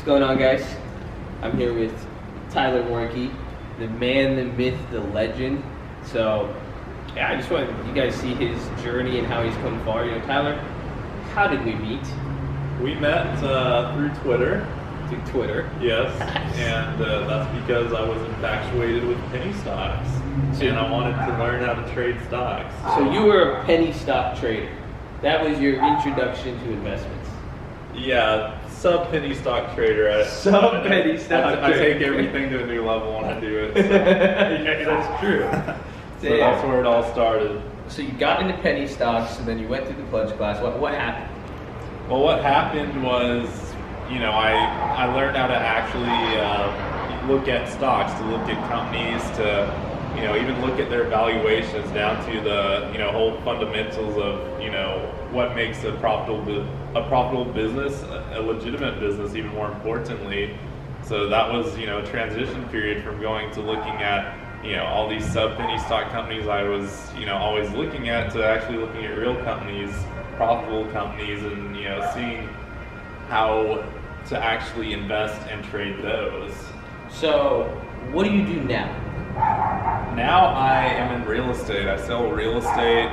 What's going on, guys? I'm here with Tyler Warnke, the man, the myth, the legend. So, yeah, I just want you guys to see his journey and how he's come far. You know, Tyler, how did we meet? We met through Twitter. Through Twitter. Yes, and that's because I was infatuated with penny stocks, and I wanted to learn how to trade stocks. So you were a penny stock trader. That was your introduction to investments. Yeah, sub-penny stock trader. Sub-penny stock I trader. take everything to a new level when I do it. So. Yeah, that's true. So that's where it all started. So you got into penny stocks, and then you went through the pledge class. What happened? Well, what happened was, I learned how to actually look at stocks, to look at companies, to even look at their valuations down to the whole fundamentals of what makes a profitable business, a legitimate business, even more importantly. So that was a transition period from going to looking at all these sub penny stock companies I was always looking at, to actually looking at real companies, profitable companies, and seeing how to actually invest and trade those. So what do you do now? Now I am in real estate. I sell real estate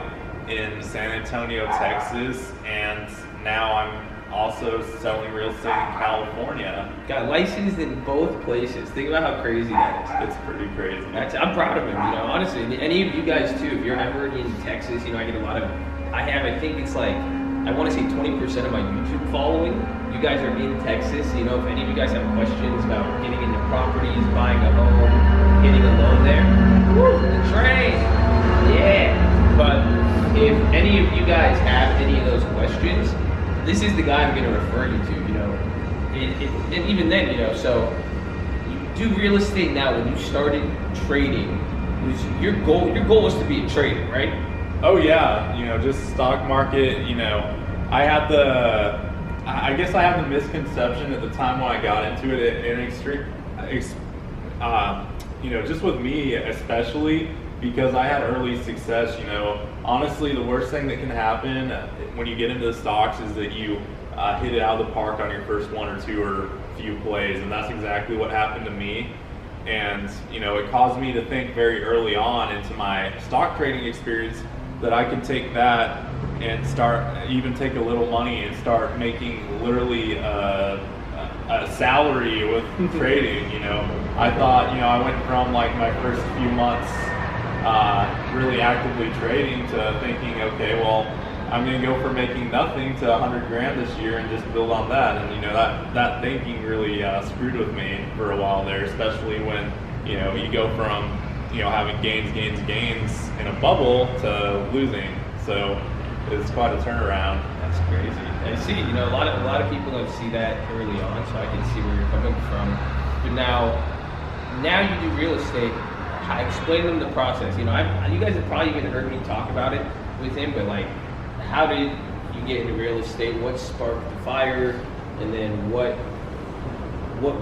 in San Antonio, Texas, and now I'm also selling real estate in California. Got licensed in both places. Think about how crazy that is. It's pretty crazy. I'm proud of him, honestly. And any of you guys too, if you're ever in Texas, I get a lot of, I think it's like, I want to say 20% of my YouTube following, you guys are in Texas. If any of you guys have questions about getting into properties, buying a home, getting a loan there, woo, the train, yeah. But if any of you guys have any of those questions, this is the guy I'm going to refer you to, and even then, so you do real estate now. When you started trading, was your goal was to be a trader, right? Oh yeah, just stock market, I had the misconception at the time when I got into it, just with me especially, because I had early success. Honestly, the worst thing that can happen when you get into the stocks is that you hit it out of the park on your first one or two or few plays, and that's exactly what happened to me. And it caused me to think very early on into my stock trading experience that I could take that and take a little money and start making literally a salary with trading. I thought, I went from like my first few months really actively trading to thinking, okay, well, I'm going to go from making nothing to 100 grand this year and just build on that. And that thinking really screwed with me for a while there, especially when you go from having gains in a bubble to losing. So it's quite a turnaround. That's crazy. I see. A lot of people don't see that early on, so I can see where you're coming from. But now you do real estate. Explain them the process. You guys have probably even heard me talk about it with him, but like, how did you get into real estate? What sparked the fire? And then what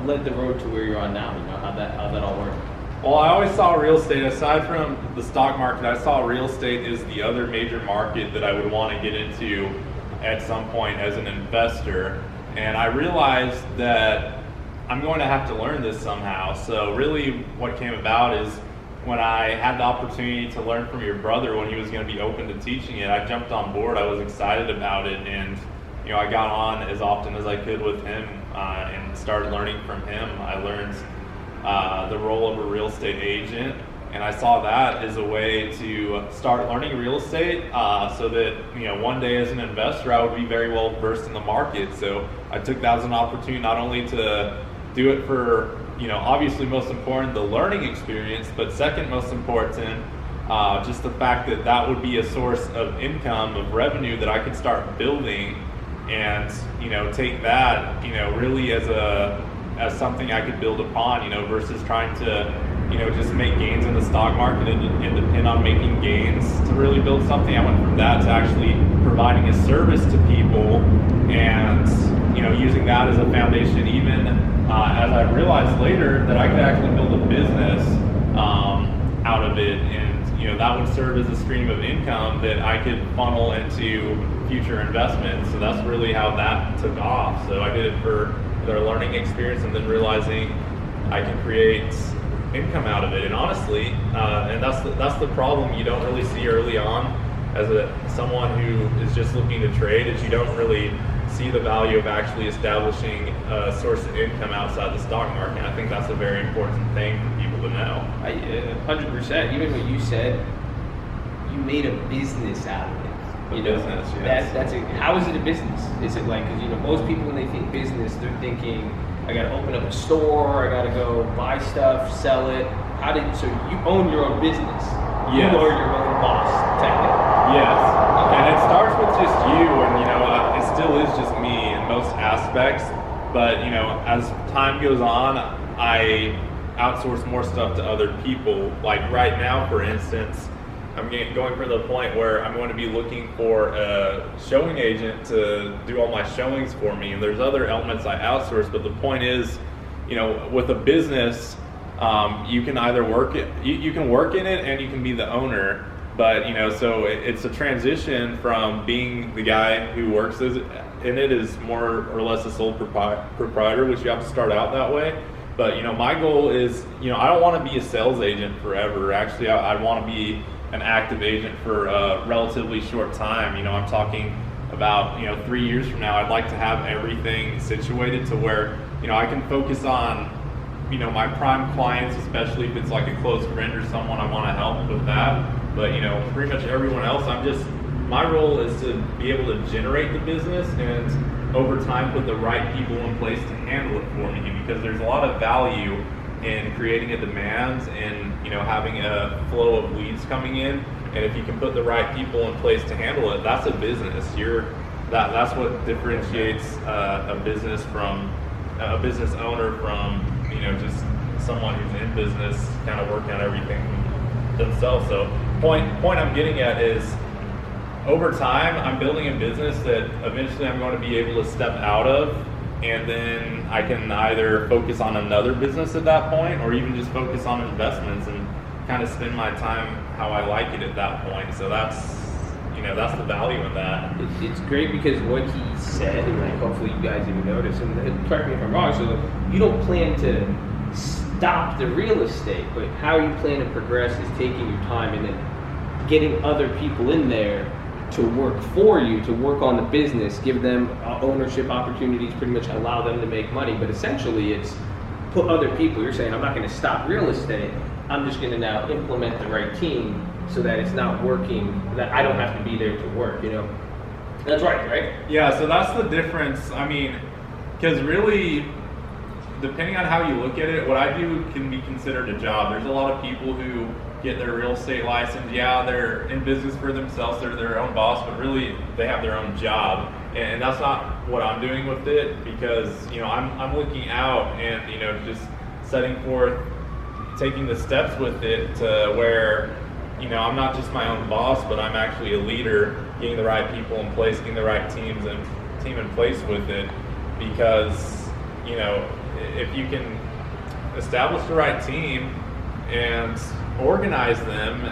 led the road to where you're on now? How that all worked? Well, I always saw real estate, aside from the stock market, I saw real estate as the other major market that I would want to get into at some point as an investor. And I realized that I'm going to have to learn this somehow. So really what came about is when I had the opportunity to learn from your brother when he was going to be open to teaching it, I jumped on board. I was excited about it, and I got on as often as I could with him and started learning from him. I learned the role of a real estate agent, and I saw that as a way to start learning real estate so that one day as an investor I would be very well versed in the market. So I took that as an opportunity not only to do it for obviously most important, the learning experience, but second most important, just the fact that would be a source of income, of revenue that I could start building, and take that really as something I could build upon, versus trying to just make gains in the stock market and depend on making gains to really build something. I went from that to actually providing a service to people, and using that as a foundation, even as I realized later that I could actually build a business out of it, and that would serve as a stream of income that I could funnel into future investments. So that's really how that took off. So I did it for their learning experience, and then realizing I can create income out of it. And honestly, and that's the problem you don't really see early on as someone who is just looking to trade, is you don't really see the value of actually establishing a source of income outside the stock market. I think that's a very important thing for people to know. 100%. Even what you said, you made a business out of it. Business, yes. That's it. How is it a business? Is it like, because most people when they think business, they're thinking, I got to open up a store, I got to go buy stuff, sell it. So you own your own business. Yes. You are your own boss, technically. Yes. Okay. And it starts with just you, and it still is just me in most aspects. But as time goes on, I outsource more stuff to other people. Like right now, for instance, I'm going for the point where I'm going to be looking for a showing agent to do all my showings for me. And there's other elements I outsource, but the point is, with a business, you can either work it, you can work in it, and you can be the owner. But so it's a transition from being the guy who works in it is more or less a sole proprietor, which you have to start out that way. But my goal is, I don't want to be a sales agent forever. Actually, I want to be an active agent for a relatively short time. I'm talking about 3 years from now. I'd like to have everything situated to where I can focus on my prime clients, especially if it's like a close friend or someone I want to help with that. But pretty much everyone else, my role is to be able to generate the business and over time put the right people in place to handle it for me, because there's a lot of value in creating a demand and having a flow of leads coming in. And if you can put the right people in place to handle it, that's a business. That's what differentiates a business from a business owner from just someone who's in business kind of working on everything themselves. So point I'm getting at is, over time I'm building a business that eventually I'm going to be able to step out of, and then I can either focus on another business at that point, or even just focus on investments and kind of spend my time how I like it at that point. So that's the value in that. It's great because what he said, and hopefully you guys even notice, and correct me if I'm wrong, so you don't plan to stop the real estate, but how you plan to progress is taking your time and then getting other people in there to work for you, to work on the business, give them ownership opportunities, pretty much allow them to make money. But essentially it's put other people, you're saying, I'm not going to stop real estate, I'm just going to now implement the right team so that it's not working, that I don't have to be there to work, That's right? Yeah, so that's the difference. Because really, depending on how you look at it, what I do can be considered a job. There's a lot of people who get their real estate license. Yeah, they're in business for themselves, they're their own boss, but really they have their own job. And that's not what I'm doing with it, because I'm looking out and just setting forth, taking the steps with it to where I'm not just my own boss, but I'm actually a leader, getting the right people in place, getting the right team in place with it. Because if you can establish the right team and organize them,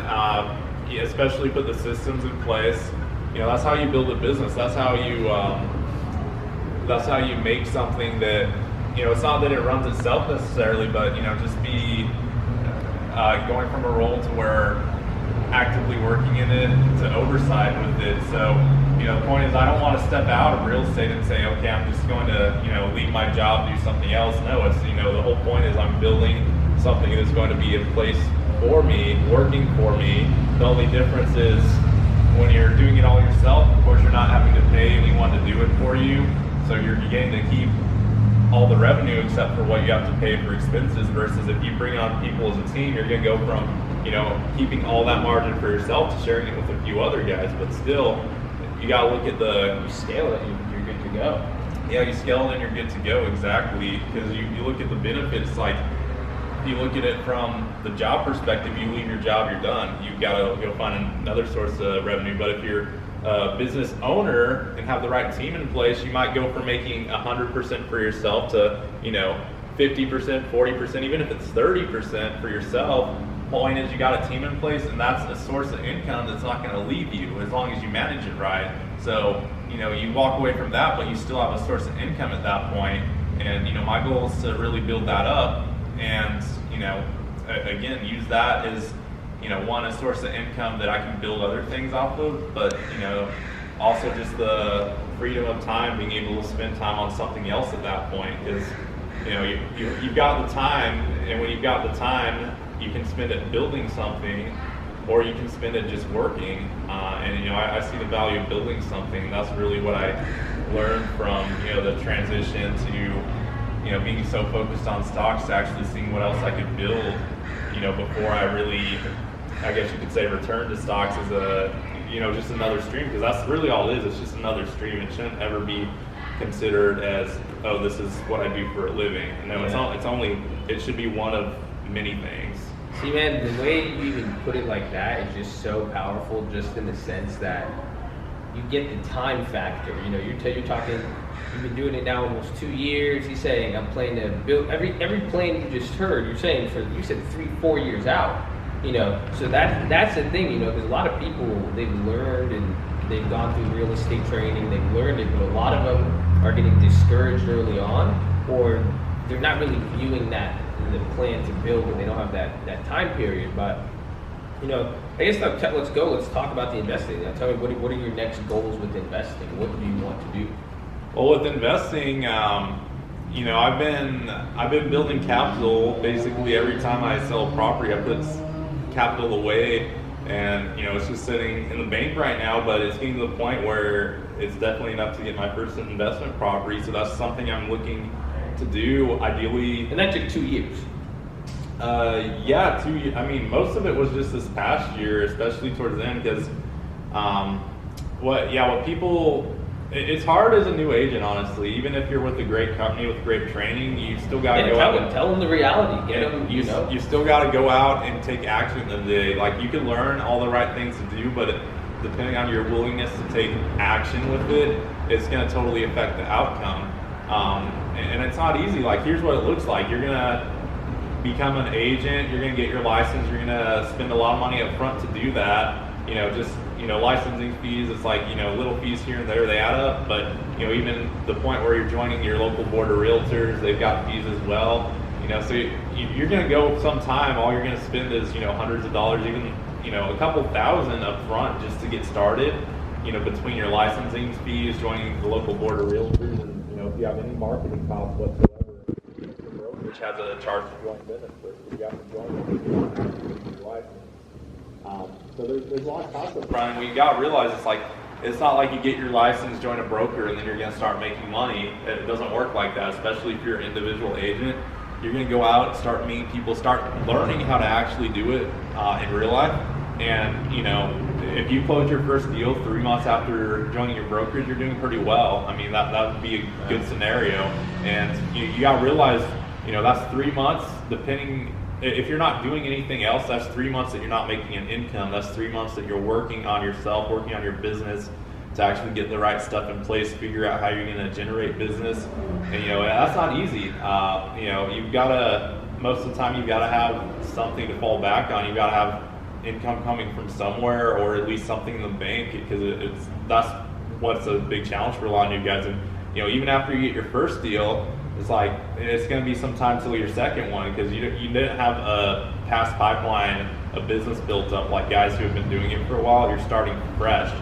especially put the systems in place, that's how you build a business. That's how you make something that it's not that it runs itself necessarily, but just be going from a role to where actively working in it to oversight with it. So the point is, I don't want to step out of real estate and say, okay, I'm just going to leave my job, do something else. No, it's the whole point is I'm building something that's going to be in place for me, working for me. The only difference is when you're doing it all yourself, of course you're not having to pay anyone to do it for you, so you're getting to keep all the revenue except for what you have to pay for expenses, versus if you bring on people as a team, you're going to go from keeping all that margin for yourself to sharing it with a few other guys. But still, you got to look at you scale it and you're good to go. Yeah, you scale it and you're good to go, exactly. Because you look at the benefits, like if you look at it from the job perspective, you leave your job, you're done. You've got to go find another source of revenue. But if you're a business owner and have the right team in place, you might go from making 100% for yourself to 50%, 40%, even if it's 30% for yourself. Point is, you got a team in place, and that's a source of income that's not going to leave you as long as you manage it right. So you walk away from that, but you still have a source of income at that point. And my goal is to really build that up, and again, use that as one, a source of income that I can build other things off of, but also just the freedom of time, being able to spend time on something else at that point. Is you've got the time, and when you've got the time, you can spend it building something, or you can spend it just working. And I see the value of building something. That's really what I learned from the transition to being so focused on stocks to actually seeing what else I could build. Before I really, I guess you could say, return to stocks as a just another stream, because that's really all it is. It's just another stream. It shouldn't ever be considered as, oh, this is what I do for a living. No, it should be one of many things. See, man, the way you even put it like that is just so powerful, just in the sense that you get the time factor. You're talking, you've been doing it now almost 2 years. He's saying, I'm planning to build every plan you just heard. You're saying you said 3-4 years out. So that's the thing. Because a lot of people, they've learned and they've gone through real estate training. They've learned it, but a lot of them are getting discouraged early on, or they're not really viewing that the plan to build, and they don't have that time period. But I guess let's go. Let's talk about the investing. Now, tell me, what are your next goals with investing? What do you want to do? Well, with investing, I've been building capital. Basically, every time I sell a property, I put capital away, and it's just sitting in the bank right now. But it's getting to the point where it's definitely enough to get my first investment property. So that's something I'm looking to do, ideally. And that took 2 years. Yeah, 2 years. I mean, most of it was just this past year, especially towards the end, because it's hard as a new agent, honestly. Even if you're with a great company with great training, you still got to go out. Tell them the reality. Get them, You still got to go out and take action in the day. Like, you can learn all the right things to do, but depending on your willingness to take action with it, it's going to totally affect the outcome. And it's not easy. Like, here's what it looks like. You're going to become an agent. You're going to get your license. You're going to spend a lot of money up front to do that. Licensing fees, it's like, little fees here and there, they add up. But, even the point where you're joining your local board of realtors, they've got fees as well. So you're going to go some time. All you're going to spend is, hundreds of dollars, even, a couple thousand up front just to get started, between your licensing fees, joining the local board of realtors, and, if you have any marketing costs whatsoever, which has a charge to join business with, you have to join your license. So there's a lot of costs up front, and what you got to realize, it's not like you get your license, join a broker, and then you're going to start making money. It doesn't work like that, especially if you're an individual agent. You're going to go out, start meeting people, start learning how to actually do it in real life. And, if you close your first deal 3 months after joining your brokerage, you're doing pretty well. I mean, that would be a good scenario. And you got to realize, that's 3 months, depending, if you're not doing anything else, that's 3 months that you're not making an income. That's 3 months that you're working on yourself, working on your business to actually get the right stuff in place, figure out how you're going to generate business. And, that's not easy. You've got to, most of the time, you've got to have something to fall back on. You've got to have income coming from somewhere, or at least something in the bank, because that's what's a big challenge for a lot of new guys. And even after you get your first deal, it's going to be some time till your second one, because you didn't have a past pipeline of business built up like guys who have been doing it for a while. You're starting fresh,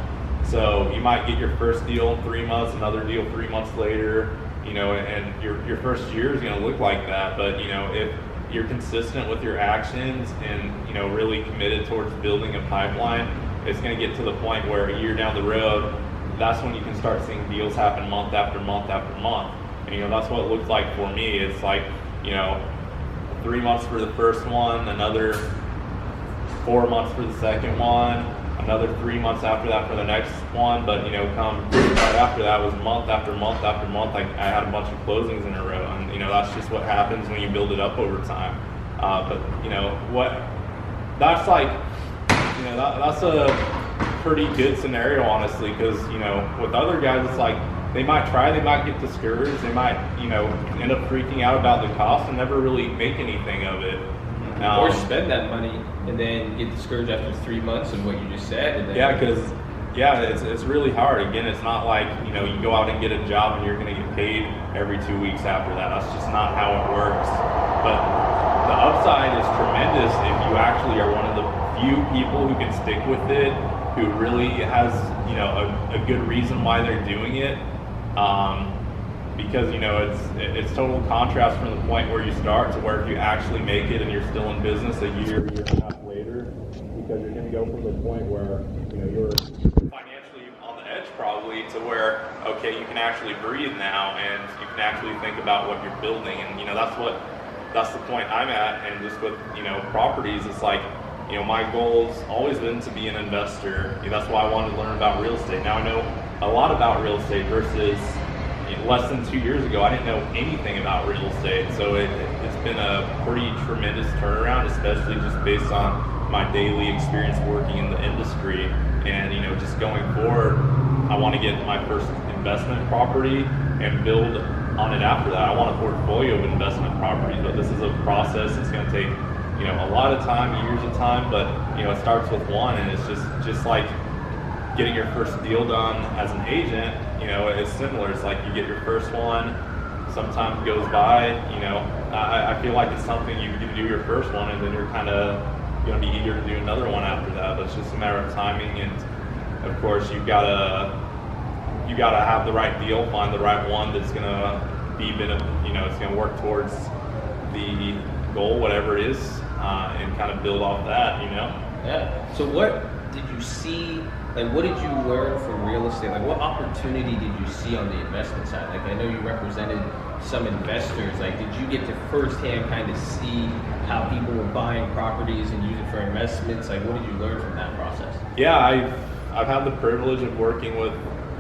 so you might get your first deal in 3 months, another deal 3 months later, and your first year is going to look like that. But if you're consistent with your actions and really committed towards building a pipeline, it's going to get to the point where a year down the road, that's when you can start seeing deals happen month after month after month. And that's what it looks like for me. It's like 3 months for the first one, another 4 months for the second one, another 3 months after that for the next one. But come right after that was month after month after month. I had a bunch of closings in a row, and that's just what happens when you build it up over time. But that's like, that's a pretty good scenario, honestly, because with other guys, it's like they might try, they might get discouraged, they might end up freaking out about the cost and never really make anything of it. Or spend that money and then get discouraged after 3 months of what you just said. And then, yeah, because Yeah, it's really hard. Again, it's not like, you go out and get a job and you're going to get paid every 2 weeks after that. That's just not how it works. But the upside is tremendous if you actually are one of the few people who can stick with it, who really has, a good reason why they're doing it. Because, it's total contrast from the point where you start to where if you actually make it and you're still in business a year and a half later, because you're going to go from the point where, you're financially on the edge probably to where, okay, you can actually breathe now and you can actually think about what you're building. And, that's the point I'm at. And just with, properties, it's like, my goal's always been to be an investor. That's why I wanted to learn about real estate. Now I know a lot about real estate versus less than 2 years ago, I didn't know anything about real estate. So it's been a pretty tremendous turnaround, especially just based on my daily experience working in the industry. And, just going forward, I want to get my first investment property and build on it after that. I want a portfolio of investment properties, but this is a process. It's going to take, a lot of time, years of time, but, it starts with one, and it's just like getting your first deal done as an agent. It's similar. It's like you get your first one, sometimes it goes by, I feel like it's something you can do your first one and then you're kind of going to be eager to do another one after that, but it's just a matter of timing. And of course you gotta have the right deal, find the right one that's going to be, it's going to work towards the goal, whatever it is, and kind of build off that, Yeah. So what did you see, what did you learn from real estate? What opportunity did you see on the investment side? I know you represented some investors. Did you get to firsthand kind of see how people were buying properties and using for investments? What did you learn from that process? Yeah, I've had the privilege of working with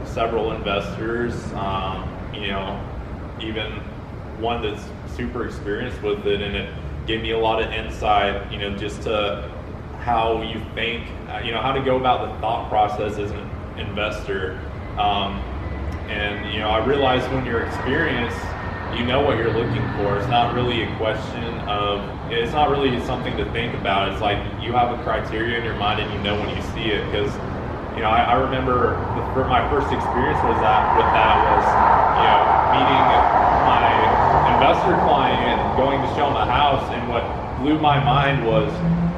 several investors, even one that's super experienced with it, and it gave me a lot of insight, just to how you think, how to go about the thought process as an investor. And I realized when you're experienced, you know what you're looking for. It's not really a question of, it's not really something to think about. It's like you have a criteria in your mind and you know when you see it. Because, I remember my first experience was meeting my investor client and going to show him a house, and what blew my mind was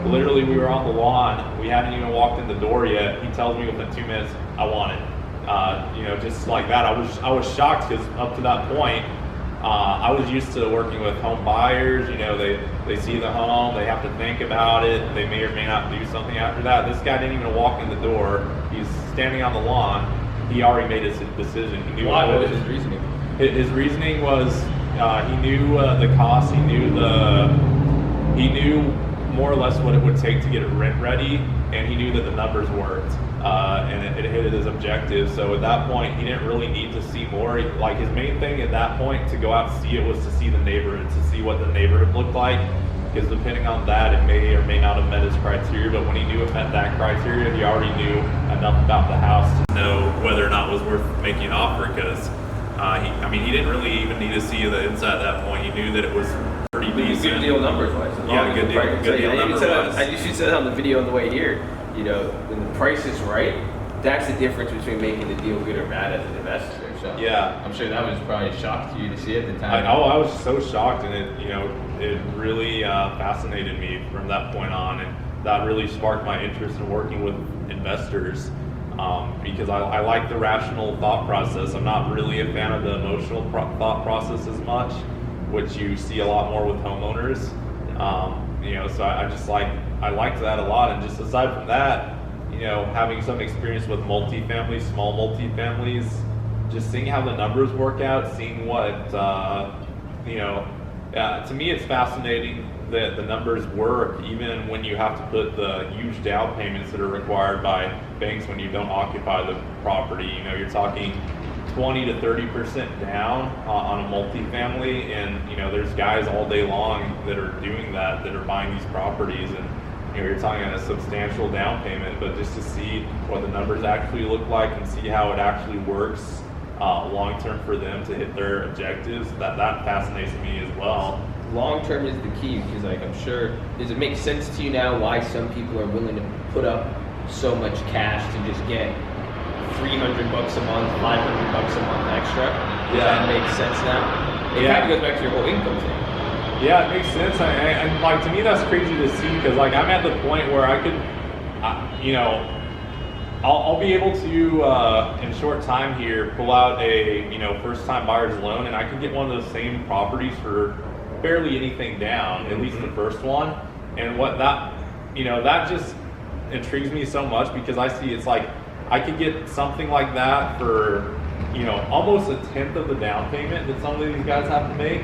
literally we were on the lawn, we hadn't even walked in the door yet, he tells me within 2 minutes, I want it. Just like that, I was shocked, because up to that point, I was used to working with home buyers. They see the home, they have to think about it, they may or may not do something after that. This guy didn't even walk in the door, he's standing on the lawn, he already made his decision. He knew what was his reasoning? His reasoning was, he knew the cost, he knew more or less what it would take to get it rent ready, and he knew that the numbers worked, and it hit his objective. So at that point, he didn't really need to see more. His main thing at that point to go out and see it was to see the neighborhood, to see what the neighborhood looked like, because depending on that, it may or may not have met his criteria. But when he knew it met that criteria, he already knew enough about the house to know whether or not it was worth making an offer, because he didn't really even need to see the inside at that point. He knew that it was pretty decent. Good deal numbers wise. Yeah, good deal numbers wise. I usually said on the video on the way here, when the price is right, that's the difference between making the deal good or bad as an investor. So yeah, I'm sure that was probably a shock to you to see at the time. I was so shocked, and it really fascinated me from that point on, and that really sparked my interest in working with investors. Because I like the rational thought process. I'm not really a fan of the emotional thought process as much, which you see a lot more with homeowners. So I liked that a lot. And just aside from that, having some experience with multifamily, small multifamilies, just seeing how the numbers work out, seeing what, to me it's fascinating that the numbers work even when you have to put the huge down payments that are required by banks when you don't occupy the property. You're talking 20 to 30% down on a multifamily, and there's guys all day long that are doing that are buying these properties, and you're talking a substantial down payment. But just to see what the numbers actually look like and see how it actually works long term for them to hit their objectives, that fascinates me as well. Long term is the key, because I'm sure, does it make sense to you now why some people are willing to put up so much cash to just get $300 a month, $500 a month extra. Does Yeah. that make sense now? It Yeah. kind of goes back to your whole income thing. Yeah, it makes sense, and like to me that's crazy to see because like I'm at the point where I could, you know, I'll be able to in short time here pull out a first time buyer's loan and I can get one of those same properties for barely anything down, at least the first one, and what that that just intrigues me so much because I see it's like I could get something like that for almost a tenth of the down payment that some of these guys have to make.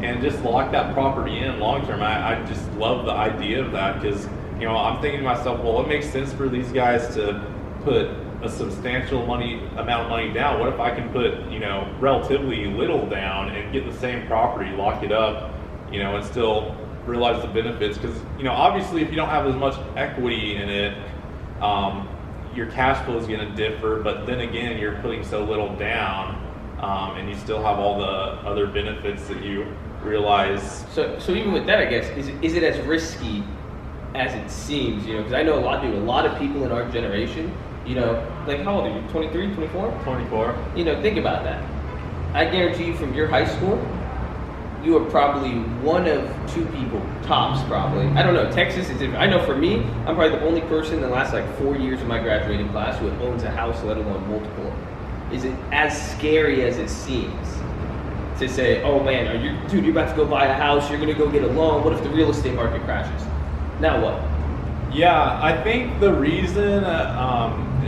And just lock that property in long term. I just love the idea of that because I'm thinking to myself, well, it makes sense for these guys to put a substantial amount of money down. What if I can put relatively little down and get the same property, lock it up, and still realize the benefits? Because obviously, if you don't have as much equity in it, your cash flow is going to differ. But then again, you're putting so little down. And you still have all the other benefits that you realize. So even with that, I guess, is it as risky as it seems? Because I know a lot of people in our generation, like how old are you? 23, 24? 24. Think about that. I guarantee you from your high school, you are probably one of two people, tops probably. I don't know, Texas is different. I know for me, I'm probably the only person in the last 4 years of my graduating class who owns a house, let alone multiple. Is it as scary as it seems to say, oh man, you're about to go buy a house, you're gonna go get a loan, what if the real estate market crashes? Now what? Yeah, I think the reason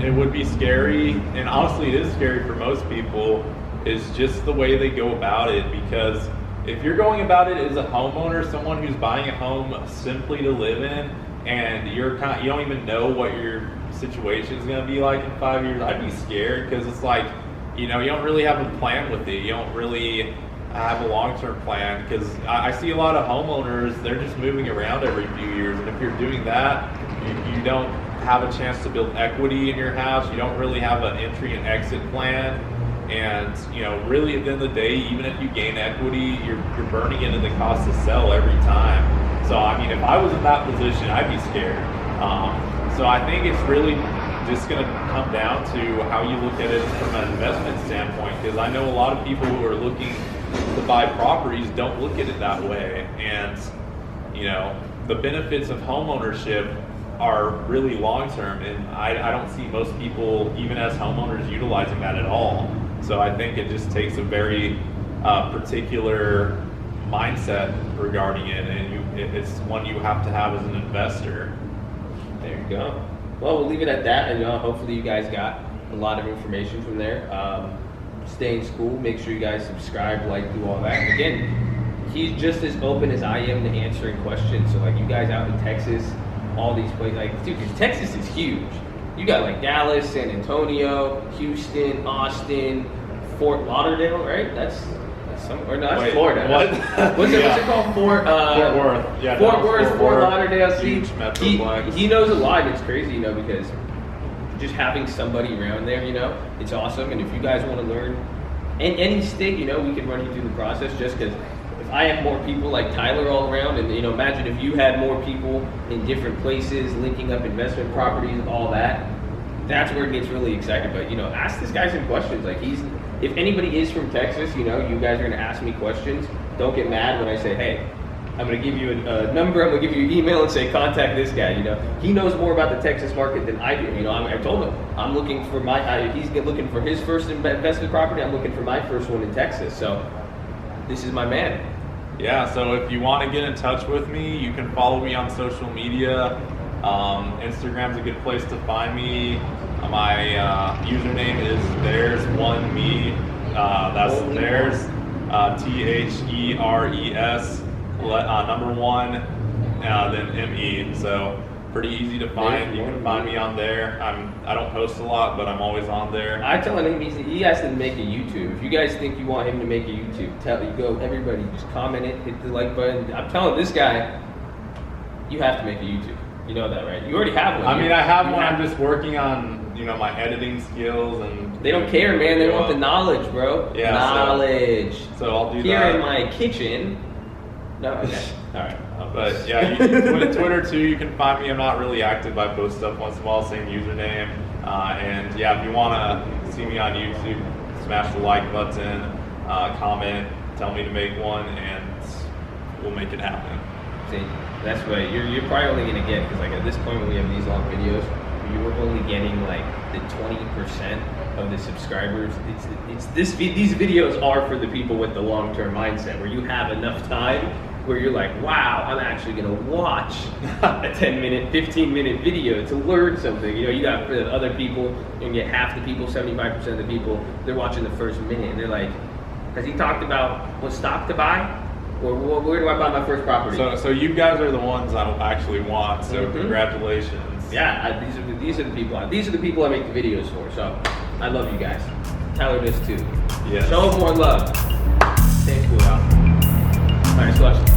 it would be scary, and honestly it is scary for most people, is just the way they go about it. Because if you're going about it as a homeowner, someone who's buying a home simply to live in, and you don't even know what your situation is going to be like in 5 years, I'd be scared because it's like, you don't really have a plan with it. You don't really have a long-term plan because I see a lot of homeowners, they're just moving around every few years. And if you're doing that, you don't have a chance to build equity in your house. You don't really have an entry and exit plan. And, really at the end of the day, even if you gain equity, you're burning into the cost to sell every time. So, if I was in that position, I'd be scared. So I think it's really just going to come down to how you look at it from an investment standpoint, because I know a lot of people who are looking to buy properties don't look at it that way. And, the benefits of home ownership are really long-term, and I don't see most people, even as homeowners, utilizing that at all. So I think it just takes a very particular mindset regarding it, and it's one you have to have as an investor. There you go. Well, we'll leave it at that, and hopefully you guys got a lot of information from there. Stay in school. Make sure you guys subscribe, like, do all that. And again, he's just as open as I am to answering questions. So you guys out in Texas, all these places, dude, Texas is huge. You got Dallas, San Antonio, Houston, Austin, Fort Lauderdale, right? That's Wait, Florida. What? What's it called? Fort Worth. Yeah, Fort Worth, Fort Lauderdale. See, huge metroplex. he knows a lot. It's crazy, because just having somebody around there, it's awesome. And if you guys want to learn in any state, we can run you through the process. Just because if I have more people like Tyler all around, and imagine if you had more people in different places, linking up investment properties, all that. That's where it gets really exciting. But ask this guy some questions. If anybody is from Texas, you guys are gonna ask me questions. Don't get mad when I say, hey, I'm gonna give you a number, I'm gonna give you an email and say contact this guy. He knows more about the Texas market than I do. I told him I'm looking for he's looking for his first investment property. I'm looking for my first one in Texas. So this is my man. Yeah. So if you want to get in touch with me, you can follow me on social media. Instagram's a good place to find me. My username is there's1me. That's there's THERES number one, then ME. So pretty easy to find. You can find me on there. I don't post a lot, but I'm always on there. I telling him he has to make a YouTube. If you guys think you want him to make a YouTube, everybody just comment it, hit the like button. I'm telling this guy, you have to make a YouTube. You know that, right? You already have one. I have one. I'm just working on, my editing skills, and they don't care, man. They want the knowledge, bro. Yeah, knowledge. So I'll do here that. In my kitchen. No, okay. All right. But yeah, Twitter too. You can find me. I'm not really active. I post stuff once in a while. Same username. And yeah, if you want to see me on YouTube, smash the like button, comment, tell me to make one, and we'll make it happen. See, that's right. You're probably only gonna get, because like at this point when we have these long videos, you were only getting like the 20% of the subscribers. These videos are for the people with the long-term mindset, where you have enough time where you're like, wow, I'm actually gonna watch a 10-minute, 15-minute video to learn something. You know, you got the other people, you get half the people, 75% of the people, they're watching the first minute and they're like, has he talked about what stock to buy? Or where do I buy my first property? So you guys are the ones I actually want. So congratulations. Yeah, these are the people. These are the people I make the videos for. So I love you guys. Tyler does too. Yes. Show them more love. Thanks, cool out. All right, so